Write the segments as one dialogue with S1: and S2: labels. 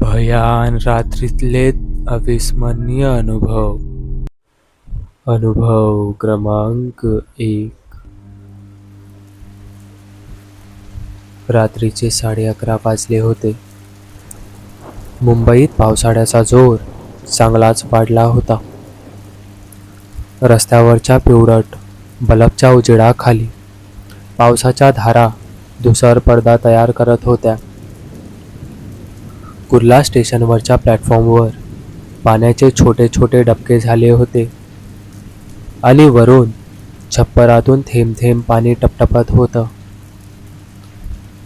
S1: भयान रात्रीतले अविस्मरणीय अनुभव क्रमांक 1. रात्रीचे 11:30 वाजले होते. मुंबईत पावसाळ्याचा जोर चांगलाच वाढला होता. रस्त्यावरच्या पिवळट बल्बच्या उजेडाखाली पावसाच्या धारा धुसर पडदा तयार करत होत्या. कुर्ला स्टेशनवरच्या प्लॅटफॉर्मवर पाण्याचे छोटे छोटे डबके झाले होते आणि वरून छप्परातून थेंब थेंब पाणी टपटपत होतं.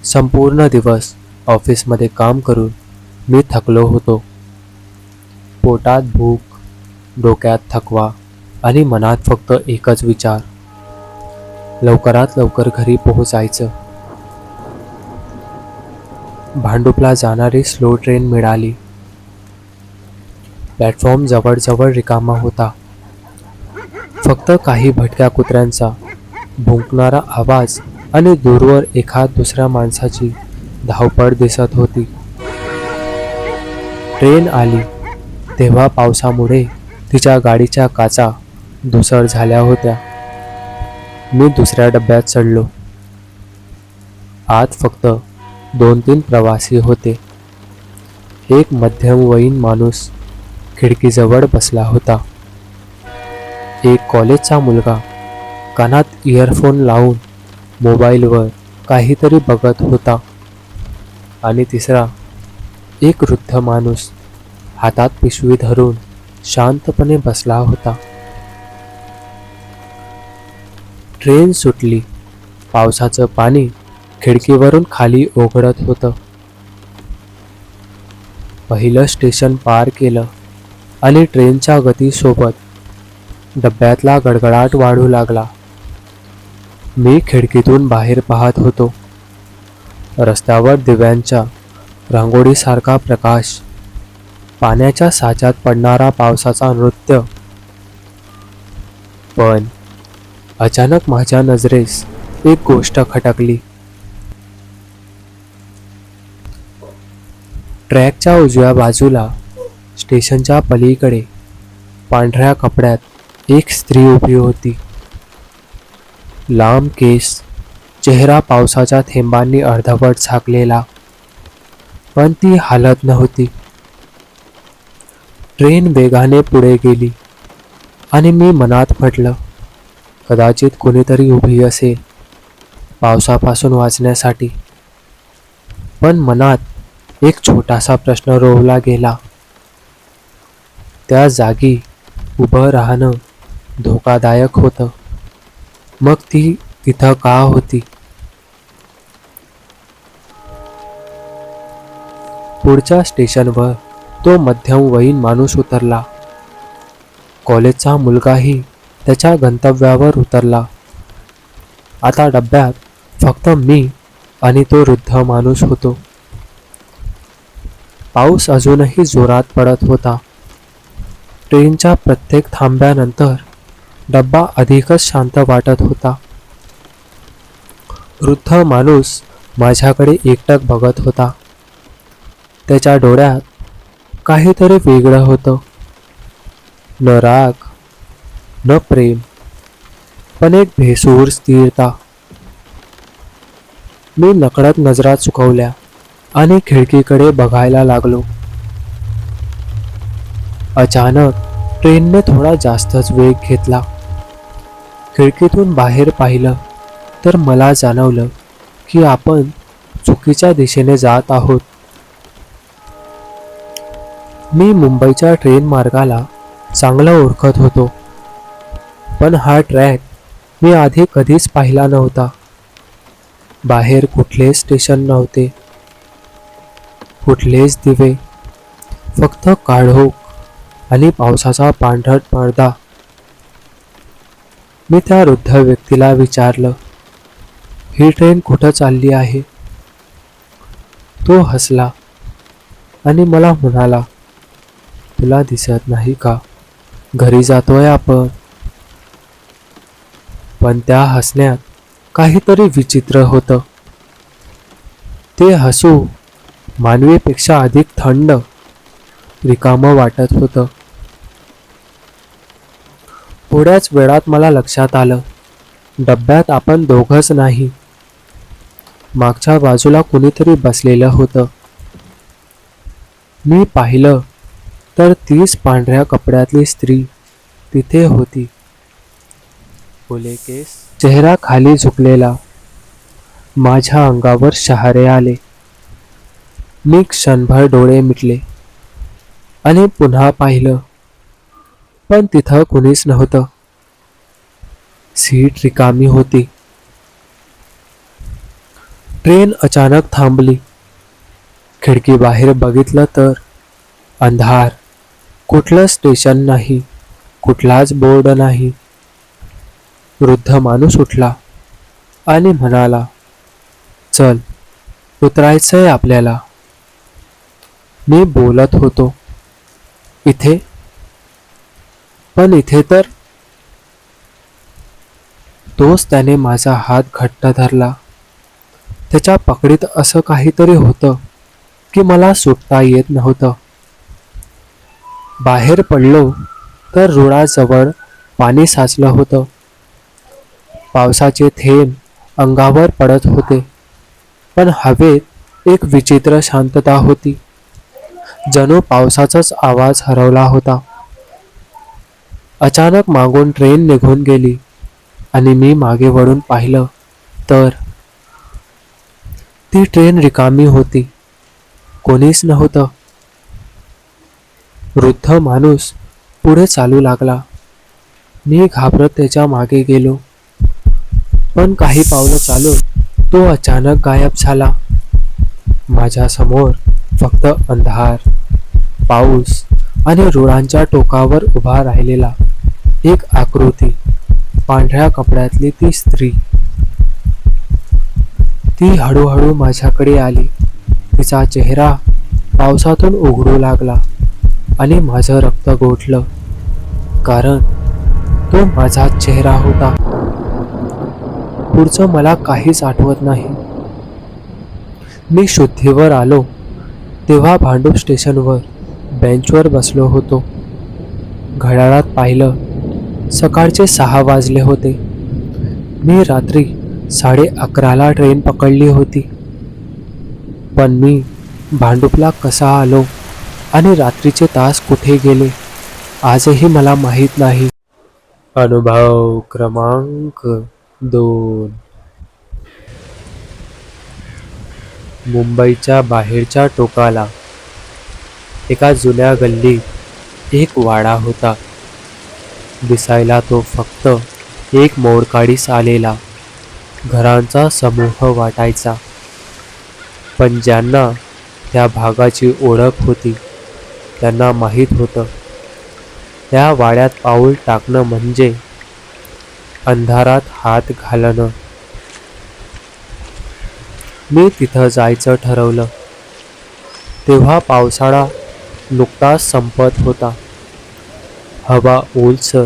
S1: संपूर्ण दिवस ऑफिसमध्ये काम करून मी थकलो होतो. पोटात भूक, डोक्यात थकवा आणि मनात फक्त एकच विचार, लवकरात लवकर घरी पोहोचायचं. भांडुपला जाणारी स्लो ट्रेन मिळाली. प्लॅटफॉर्म जवळजवळ रिकामा होता. फक्त काही भटक्या कुत्र्यांचा भुंकणारा आवाज आणि दूरवर एखाद दुसऱ्या माणसाची धावपळ दिसत होती. ट्रेन आली तेव्हा पावसामुळे तिच्या गाडीच्या काचा धुसर झाल्या होत्या. मी दुसऱ्या डब्यात चढलो. आत फक्त 2-3 प्रवासी होते. एक मध्यमवयीन माणूस खिडकीजवळ बसला होता. एक कॉलेजचा मुलगा कानात इयरफोन लावून मोबाईलवर काहीतरी बघत होता आणि तिसरा एक वृद्ध माणूस हातात पिशवी धरून शांतपणे बसला होता. ट्रेन सुटली. पावसाचं पाणी खिडकीवरून खाली ओघळत होतं. पहिलं स्टेशन पार केलं आणि ट्रेनच्या गतीसोबत डब्यातला गडगडाट वाढू लागला. मी खिडकीतून बाहेर पाहत होतो. रस्त्यावर दिव्यांच्या रांगोळीसारखा प्रकाश, पाण्याच्या साच्यात पडणारा पावसाचा नृत्य. पण अचानक माझ्या नजरेस एक गोष्ट खटकली. ट्रॅकच्या उजव्या बाजूला स्टेशनच्या पलीकडे पांढऱ्या कपड्यात एक स्त्री उभी होती. लांब केस, चेहरा पावसाच्या थेंबांनी अर्धवट झाकलेला, पण ती हालत नव्हती. ट्रेन वेगाने पुढे गेली आणि मी मनात म्हटलं, कदाचित कोणीतरी उभी असेल पावसापासून वाचण्यासाठी. पण मनात एक छोटासा प्रश्न रोवला गेला. त्या जागी उभं राहणं धोकादायक होतं. मग ती तिथं का होती? पुढच्या स्टेशनवर तो मध्यमवयीन माणूस उतरला. कॉलेजचा मुलगाही त्याच्या गंतव्यावर उतरला. आता डब्यात फक्त मी आणि तो वृद्ध माणूस होतो. पाऊस अजूनही जोरात पडत होता. ट्रेनच्या प्रत्येक थांब्यानंतर डब्बा अधिकच शांत वाटत होता. वृद्ध माणूस माझ्याकडे एकटक बघत होता. त्याच्या डोळ्यात काहीतरी वेगळं होतं. न राग, न प्रेम, पण एक भेसूर स्थिरता. मी नकळत नजरा चुकवल्या आणि खिडकीकडे बघायला लागलो. अचानक ट्रेनने थोडा जास्तच वेग घेतला. खिडकीतून बाहेर पाहिलं तर मला जाणवलं की आपण चुकीच्या दिशेने जात आहोत. मी मुंबईच्या ट्रेन मार्गाला चांगलं ओळखत होतो, पण हा ट्रॅक मी आधी कधीच पाहिला नव्हता. बाहेर कुठलेच स्टेशन नव्हते, कुठलेच दिवे, फक्त काळोख आणि पावसाचा पांढरट पडदा. मी त्या वृद्ध व्यक्तीला विचारलं, ही ट्रेन कुठं चालली आहे? तो हसला आणि मला म्हणाला, तुला दिसत नाही का? घरी जातोय आपण. पण त्या हसण्यात काहीतरी विचित्र होतं. ते हसू मानवीपेक्षा अधिक थंड रिकामं वाटत होतं. थोड्याच वेळात मला लक्षात आलं, डब्यात आपण दोघंच नाही, मागच्या बाजूला कुणीतरी बसलेलं होतं. मी पाहिलं तर तीच पांढऱ्या कपड्यातली स्त्री तिथे होती. ओले केस, चेहरा खाली झुकलेला. माझ्या अंगावर शहारे आले. मी क्षणभर डोळे मिटले आणि पुन्हा पाहिलं, पण तिथं कुणीच नव्हतं. सीट रिकामी होती. ट्रेन अचानक थांबली. खिडकी बाहेर बघितलं तर अंधार. कुठलं स्टेशन नाही, कुठलाच बोर्ड नाही. वृद्ध माणूस उठला आणि म्हणाला, चल, उतरायचंय आपल्याला. मी बोलत होतो, इथे? पण इथे तर. तोच त्याने माझा हात घट्ट धरला. त्याच्या पकडीत असं काहीतरी होतं की मला सुटता येत नव्हतं. बाहेर पडलो तर रुळाजवळ पाणी साचलं होतं. पावसाचे थेंब अंगावर पडत होते, पण हवेत एक विचित्र शांतता होती. जणू पावसाचाच आवाज हरवला होता. अचानक मागून ट्रेन निघून गेली आणि मी मागे वळून पाहिलं तर ती ट्रेन रिकामी होती. कोणीच नव्हतं. वृद्ध माणूस पुढे चालू लागला. मी घाबरत त्याच्या मागे गेलो, पण काही पावलं चालून तो अचानक गायब झाला. माझ्या समोर फक्त अंधार, पाऊस आणि रुळांच्या टोकावर उभा राहिलेला एक आकृती. पांढऱ्या कपड्यातली ती स्त्री. ती हळूहळू माझ्याकडे आली. तिचा चेहरा पावसातून उघडू लागला आणि माझं रक्त गोठलं, कारण तो माझाच चेहरा होता. पुढचं मला काहीच आठवत नाही. मी शुद्धीवर आलो तेव्हा भांडूप स्टेशनवर बेंचवर बसलो होतो. घड्याळात पाहिलं, सकाळचे 6 वाजले होते. मी रात्री 11:30ला ट्रेन पकडली होती. पण मी भांडुपला कसा आलो आणि रात्रीचे तास कुठे गेले आजही मला माहीत नाही. अनुभव क्रमांक 2. मुंबईच्या बाहेरच्या टोकाला एका जुन्या गल्लीत एक वाडा होता. दिसायला तो फक्त एक मोडकाडीस आलेला घरांचा समूह वाटायचा. पण ज्यांना त्या भागाची ओळख होती त्यांना माहीत होतं, त्या वाड्यात पाऊल टाकणं म्हणजे अंधारात हात घालणं. मी तिथं जायचं ठरवलं तेव्हा पावसाळा नुकताच संपत होता. हवा ओलसर,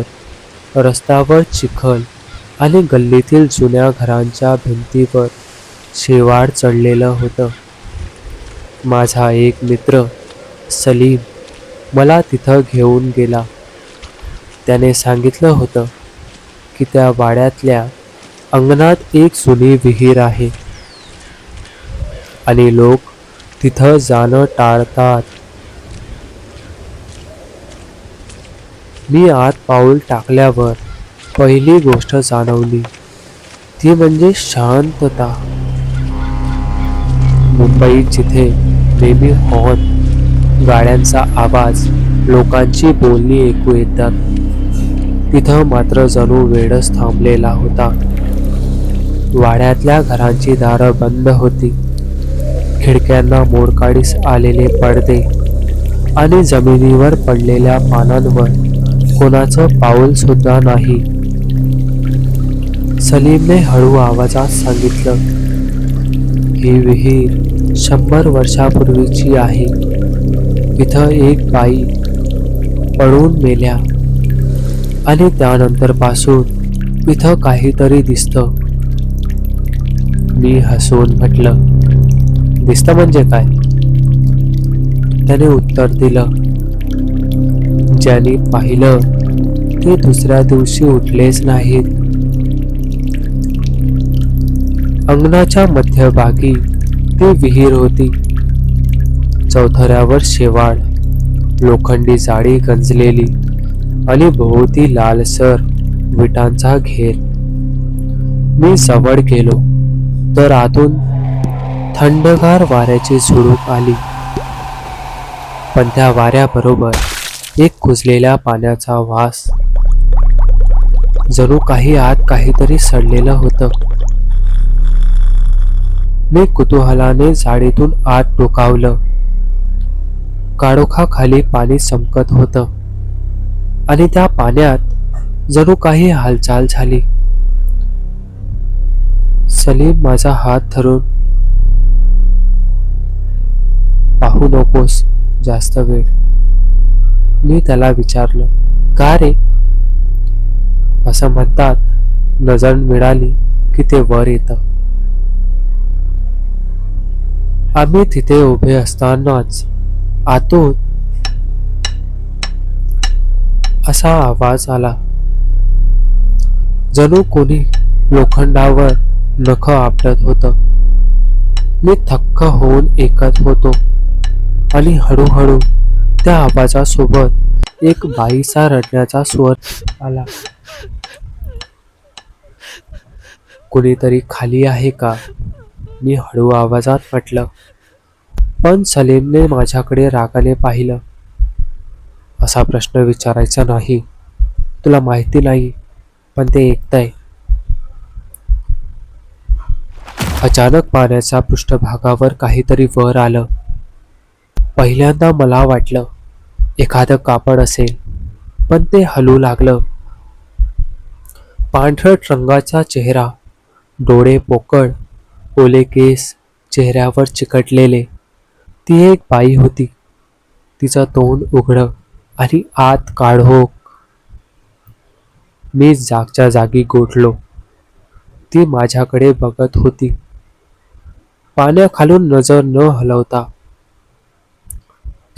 S1: रस्त्यावर चिखल आणि गल्लीतील जुन्या घरांच्या भिंतीवर शेवाळ चढलेलं होतं. माझा एक मित्र सलीम मला तिथं घेऊन गेला. त्याने सांगितलं होतं की त्या वाड्यातल्या अंगणात एक जुनी विहीर आहे आणि लोक तिथं जाणं टाळतात. मी आत पाऊल टाकल्यावर पहिली गोष्ट जाणवली ती म्हणजे शांतता. मुंबईत जिथे नेहमी हॉर्न, गाड्यांचा आवाज, लोकांची बोलणी ऐकू येतात, तिथं मात्र जणू वेळच थांबलेला होता. वाड्यातल्या घरांची दारं बंद होती. खिडक्यांना मोडकाडीस आलेले पडदे आणि जमिनीवर पडलेल्या पानांवर कोणाचं पाऊल सुद्धा नाही. सलीमने हळू आवाजात सांगितलं, ही विहीर 100 वर्षापूर्वीची आहे. इथं एक बाई पडून मेल्या आणि त्यानंतर पासून इथं काहीतरी दिसतं. मी हसून म्हटलं, दिसतं म्हणजे काय? त्याने उत्तर दिलं, ज्यांनी पाहिलं ते दुसऱ्या दिवशी उठलेच नाहीत. अंगणाच्या मध्यभागी ती विहीर होती. चौथऱ्यावर शेवाळ, लोखंडी जाळी गंजलेली आणि भोवती लालसर विटांचा घेर. मी जवळ गेलो तर आतून थंडगार वाऱ्याची झुळूक आली, पण त्या वाऱ्याबरोबर एक कुजलेल्या पाण्याचा वास. जणू काही आत काहीतरी सडलेलं होतं. मी कुतूहलाने जाळीतून आत डोकावलं. काळोखाखाली पाणी चमकत होतं आणि त्या पाण्यात जणू काही हालचाल झाली. सलीम माझा हात धरून, पाहू नकोस जास्त वेळ. मी त्याला विचारलं, का रे? असं म्हणतात, नजर मिळाली की ते वर येतं. आम्ही तिथे उभे असतानाच आतून असा आवाज आला, जणू कोणी लोखंडावर नख आपटत होतं. मी थक्क होऊन ऐकत होतो आणि हळूहळू त्या आवाजासोबत एक बाईचा रडण्याचा स्वर आला. कुणीतरी खाली आहे का? मी हळू आवाजात म्हटलं. पण सलीमने माझ्याकडे रागाने पाहिलं. असा प्रश्न विचारायचा नाही, तुला माहिती नाही, पण ते ऐकतंय. अचानक पाण्याच्या पृष्ठभागावर काहीतरी वर आलं. पहिल्यांदा मला वाटलं एखादं कापड असेल, पण ते हलू लागलं. पांढरट रंगाचा चेहरा, डोळे पोकळ, ओले केस चेहऱ्यावर चिकटलेले. ती एक बाई होती. तिचं तोंड उघडं आणि आत काळोख. मी जागच्या जागी गोठलो. ती माझ्याकडे बघत होती, पाण्याखालून नजर न हलवता.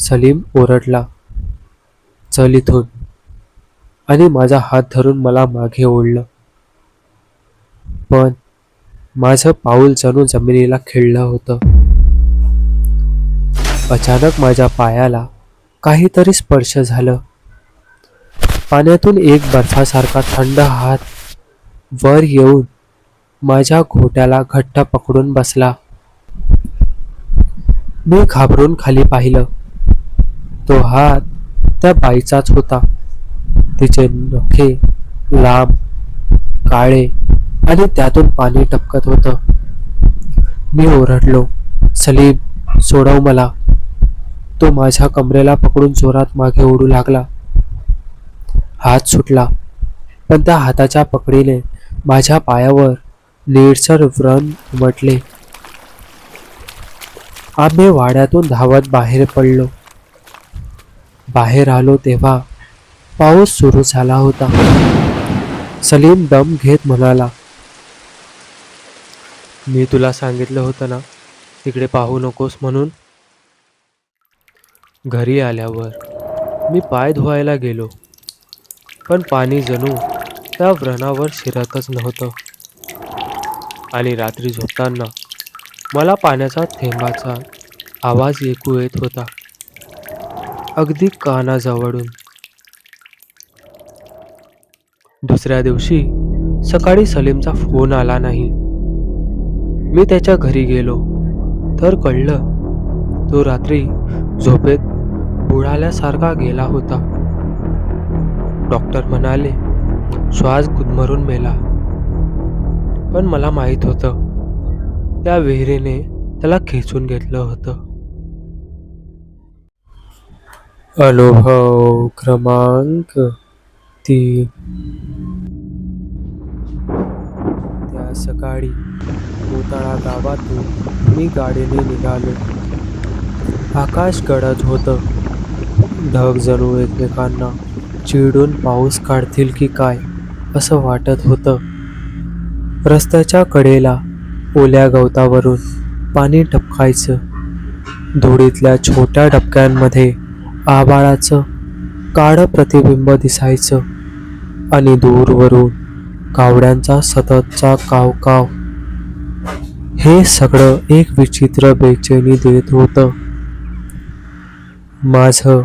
S1: सलीम ओरडला, चल इथून, आणि माझा हात धरून मला मागे ओढलं. पण माझं पाऊल जणू जमिनीला खिळलं होतं. अचानक माझ्या पायाला काहीतरी स्पर्श झालं. पाण्यातून एक बर्फासारखा थंड हात वर येऊन माझ्या घोट्याला घट्ट पकडून बसला. मी घाबरून खाली पाहिलं. तो हात त्या बाईचाच होता. तिचे नखे लांब, काळे आणि त्यातून पाणी टपकत होतं. मी ओरडलो, सलीम, सोडव मला. तो माझ्या कमरेला पकडून जोरात मागे ओढू लागला. हात सुटला, पण त्या हाताच्या पकडीने माझ्या पायावर निळसर व्रण उमटले. आम्ही वाड्यातून धावत बाहेर पडलो. बाहेर आलो तेव्हा पाऊस सुरू झाला होता. सलीम दम घेत म्हणाला, मी तुला सांगितलं होतं ना, तिकडे पाहू नकोस म्हणून. घरी आल्यावर मी पाय धुवायला गेलो, पण पाणी जणू त्या व्रणावर शिरतच नव्हतं. आणि रात्री झोपताना मला पाण्याचा थेंबाचा आवाज ऐकू येत होता, अगदी कानाजवळून. दुसऱ्या दिवशी सकाळी सलीमचा फोन आला नाही. मी त्याच्या घरी गेलो तर कळलं तो रात्री झोपेत बुडाल्यासारखा गेला होता. डॉक्टर म्हणाले श्वास गुदमरून मेला. पण मला माहित होतं त्या विहिरीने त्याला खेचून घेतलं होतं. अनुभव क्रमांक 3. त्या सकाळी मोताळा गावातून मी गाडीने निघालो. आकाश गडद होतं. ढग जणू एकमेकांना चिडून पाऊस काढतील की काय असं वाटत होतं. रस्त्याच्या कडेला ओल्या गवतावरून पाणी टपकायचं. धुळीतल्या छोट्या डबक्यांमध्ये आभाळाचं काळं प्रतिबिंब दिसायचं आणि दूरवरून कावड्यांचा सततचा कावकाव. हे सगळं एक विचित्र बेचैनी देत होतं. माझं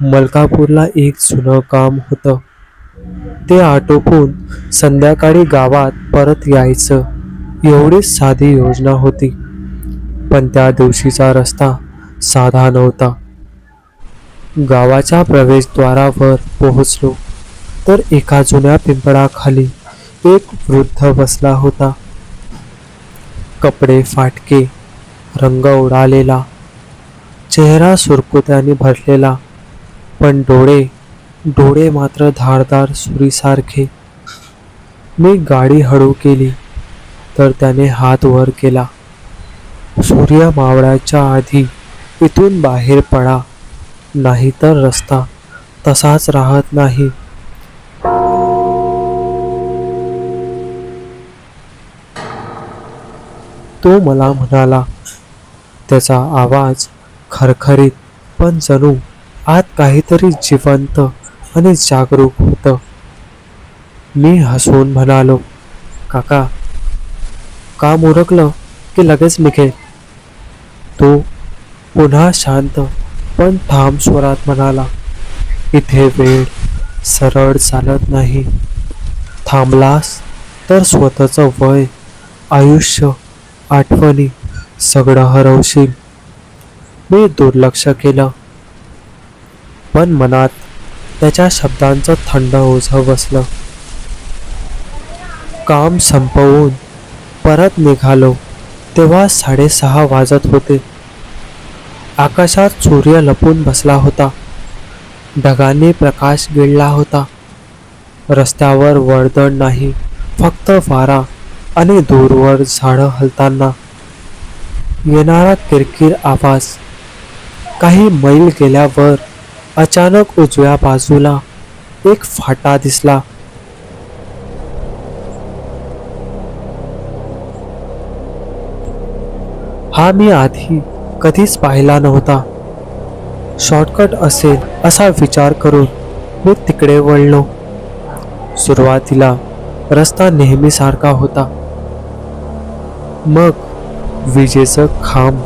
S1: मलकापूरला एक जुनं काम होतं. ते आटोपून संध्याकाळी गावात परत यायचं एवढीच साधी योजना होती. पण त्या दिवशीचा रस्ता साधा नव्हता. गावाच्या प्रवेशद्वारावर पोहोचलो तर एका जुन्या पिंपळाखाली एक वृद्ध बसला होता. कपडे फाटके, रंग उडालेला, चेहरा सुरकुत्याने भरलेला, पण डोळे मात्र धारदार सुरीसारखे. मी गाडी हळू केली तर त्याने हात वर केला. सूर्य मावळाच्या आधी इथून बाहेर पडा, नाहीतर रस्ता तसाच राहत नाही. तो मला म्हणाला. त्याचा आवाज खरखरीत, पण जणू आत काहीतरी जिवंत आणि जागरूक होतं. मी हसून म्हणालो, काका, काम उरकलं की लगेच निघेल. तो पुन्हा शांत पण ठाम स्वरात म्हणाला, इथे वेळ सरळ चालत नाही. थांबलास तर स्वतःचं वय, आयुष्य, आठवणी सगळं हरवशील. मी दुर्लक्ष केलं, पण मनात त्याच्या शब्दांचं थंड ओझं बसलं. काम संपवून परत निघालो तेव्हा 6:30 वाजत होते. आकाशात सूर्य लपून बसला होता. ढगांनी प्रकाश गिळला होता. रस्त्यावर वर्दळ नाही, फक्त वारा आणि दूरवर झाडं हलताना येणारा किरकिर आवाज. काही मैल गेल्यावर अचानक उजव्या बाजूला एक फाटा दिसला. हा मी आधी कधीच पाहिला नव्हता. शॉर्टकट असेल असा विचार करून मी तिकडे वळलो. सुरुवातीला रस्ता नेहमीसारखा होता. मग विजेचं खांब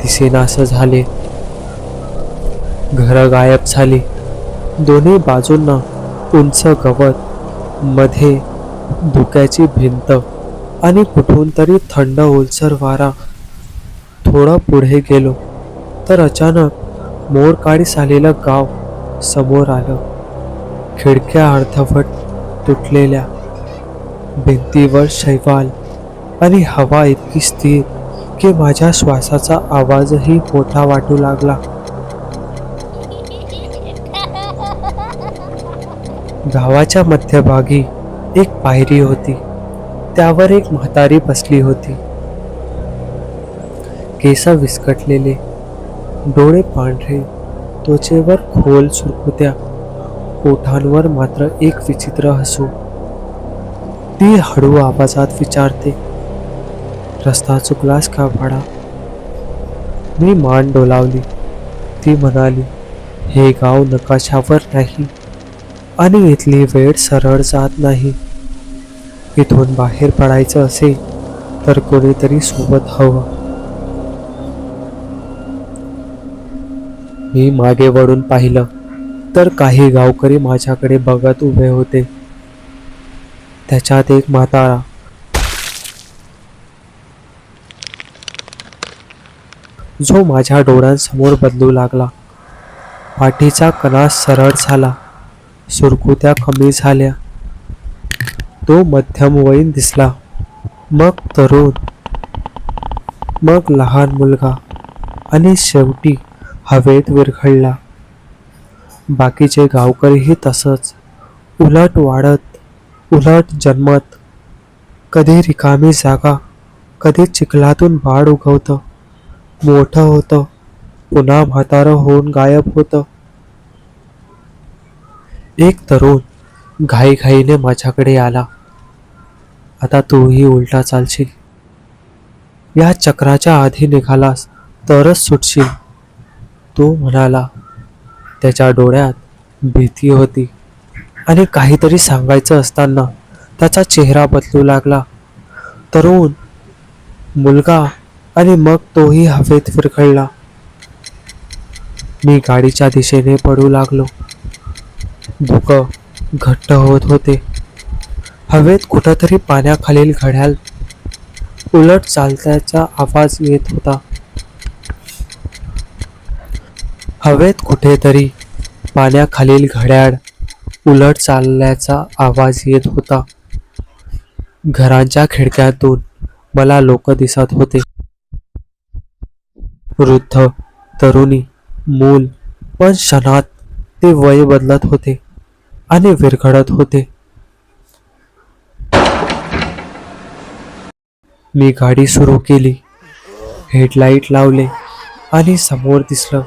S1: दिसेनासं झाले. घरं गायब झाली. दोन्ही बाजूंना उंच गवत, मध्ये धुक्याची भिंत आणि कुठून तरी थंड ओलसर वारा. थोडं पुढे गेलो तर अचानक मोरकाळीस आलेलं गाव समोर आलं. खिडक्या अर्धवट तुटलेल्या, भिंतीवर शैवाल आणि हवा इतकी स्थिर की माझ्या श्वासाचा आवाजही मोठा वाटू लागला. गावाच्या मध्यभागी एक पायरी होती. त्यावर एक म्हातारी बसली होती. केस विस्कटलेले, डोळे पांढरे, त्वचेवर खोल सुरकुत्या, ओठांवर मात्र एक विचित्र हसू. ती हळू आवाजात विचारते, रस्ता चुकलास का भाडा? मी मान डोलावली. ती म्हणाली, हे गाव नकाशावर नाही आणि इथली वेळ सरळ जात नाही. इथून बाहेर पडायचं असेल तर कोणीतरी सोबत हवं. मी मागे वळून पाहिलं तर काही गावकरी माझ्याकडे बघत उभे होते. त्याच्यात एक म्हातारा. जो माझ्या डोळ्यांसमोर बदलू लागला. पाठीचा कणा सरळ झाला, सुरकुत्या कमी झाल्या. तो मध्यमवयीन दिसला, मग तरुण, मग लहान मुलगा आणि शेवटी हवेत विरघळला. बाकीचे गावकरीही तसंच, उलट वाढत, उलट जन्मत. कधी रिकामी जागा, कधी चिखलातून बाळ उगवतं, मोठं होतं, पुन्हा म्हातारं होऊन गायब होतं. एक तरुण घाईघाईने माझ्याकडे आला. आता तूही उलटा चालशील. या चक्राच्या आधी निघालास तरच सुटशील, तो म्हणाला. त्याच्या डोळ्यात भीती होती आणि काहीतरी सांगायचं असताना त्याचा चेहरा बदलू लागला. तरुण, मुलगा आणि मग तोही हवेत विरघळला. मी गाडीच्या दिशेने पडू लागलो. बुकं घट्ट होत होते. हवेत कुठंतरी पाण्याखालील घड्याळ उलट चालल्याचा आवाज येत होता. हवेत कुठेतरी पाण्याखालील घड्याळ उलट चालल्याचा आवाज येत होता. घरांच्या खिडक्यातून मला लोक दिसत होते. वृद्ध, तरुणी, मूल, पण क्षणात ते वय बदलत होते आणि विरघळत होते. मी गाडी सुरू केली. हेडलाईट लावले आणि समोर दिसलं.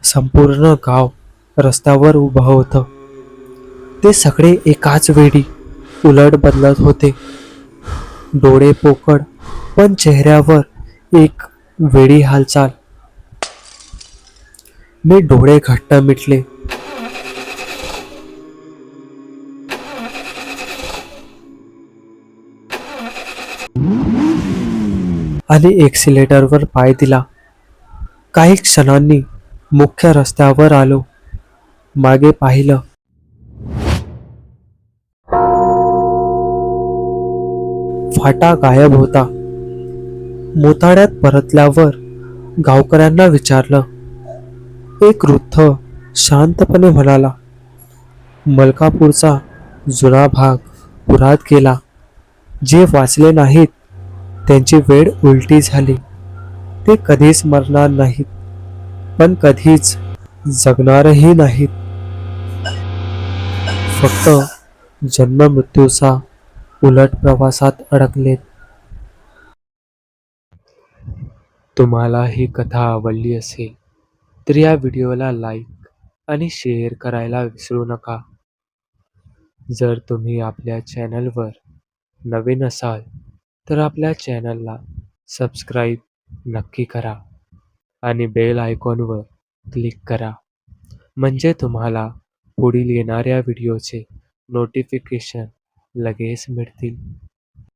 S1: संपूर्ण गाव रस्त्यावर उभं होतं. ते सगळे एकाच वेळी उलट बदलत होते. डोळे पोकळ, पण चेहऱ्यावर एक वेडी हालचाल. मी डोळे घट्ट मिटले. आणि एक्सिलेटरवर पाय दिला. काही क्षणांनी मुख्य रस्त्यावर आलो. मागे पाहिलं. फाटा गायब होता. मोताळ्यात परतल्यावर गावकऱ्यांना विचारलं. एक वृद्ध शांतपणे म्हणाला, मलकापूरचा जुना भाग पुरात गेला. जे वाचले नाहीत त्यांची वेळ उलटी झाली. ते कधीच मरणार नाहीत, पण कधीच जगणारही नाहीत. फक्त जन्म मृत्यूचा उलट प्रवासात अडकलेत. तुम्हाला ही कथा आवडली असेल तर या व्हिडिओला लाईक आणि शेअर करायला विसरू नका. जर तुम्ही आपल्या चॅनलवर नवीन असाल तर आपल्या चॅनलला सबस्क्राईब नक्की करा आणि बेल आयकॉनवर क्लिक करा, म्हणजे तुम्हाला पुढील येणाऱ्या व्हिडिओचे नोटिफिकेशन लगेच मिळतील.